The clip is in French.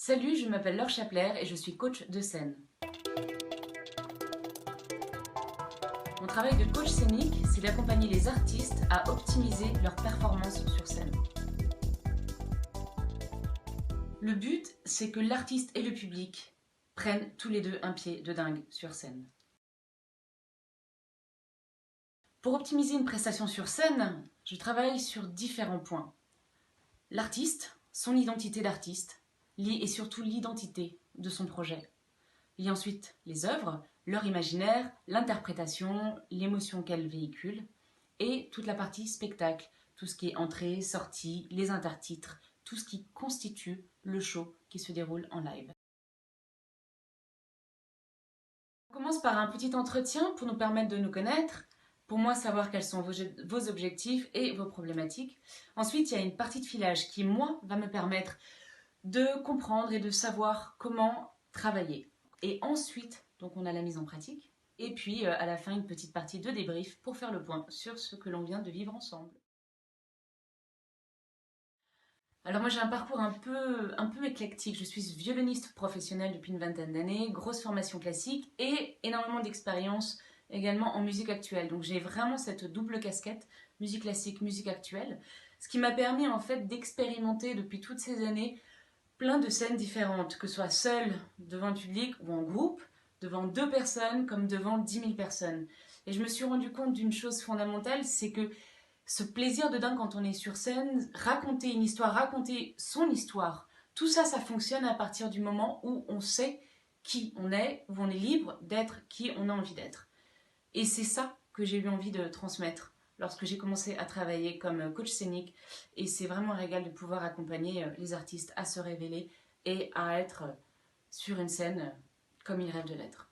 Salut, je m'appelle Laure Chapler et je suis coach de scène. Mon travail de coach scénique, c'est d'accompagner les artistes à optimiser leur performance sur scène. Le but, c'est que l'artiste et le public prennent tous les deux un pied de dingue sur scène. Pour optimiser une prestation sur scène, je travaille sur différents points. L'artiste, son identité d'artiste, et surtout l'identité de son projet. Il y a ensuite les œuvres, leur imaginaire, l'interprétation, l'émotion qu'elles véhiculent, et toute la partie spectacle, tout ce qui est entrée, sortie, les intertitres, tout ce qui constitue le show qui se déroule en live. On commence par un petit entretien pour nous permettre de nous connaître, pour moi savoir quels sont vos objectifs et vos problématiques. Ensuite, il y a une partie de filage qui, moi, va me permettre de comprendre et de savoir comment travailler. Et ensuite, donc on a la mise en pratique. Et puis à la fin, une petite partie de débrief pour faire le point sur ce que l'on vient de vivre ensemble. Alors moi j'ai un parcours un peu éclectique. Je suis violoniste professionnelle depuis une vingtaine d'années, grosse formation classique et énormément d'expérience également en musique actuelle. Donc j'ai vraiment cette double casquette, musique classique, musique actuelle, ce qui m'a permis en fait d'expérimenter depuis toutes ces années plein de scènes différentes, que ce soit seule devant le public ou en groupe, devant 2 personnes comme devant 10 000 personnes. Et je me suis rendu compte d'une chose fondamentale, c'est que ce plaisir de dingue quand on est sur scène, raconter une histoire, raconter son histoire, tout ça, ça fonctionne à partir du moment où on sait qui on est, où on est libre d'être qui on a envie d'être. Et c'est ça que j'ai eu envie de transmettre lorsque j'ai commencé à travailler comme coach scénique. Et c'est vraiment un régal de pouvoir accompagner les artistes à se révéler et à être sur une scène comme ils rêvent de l'être.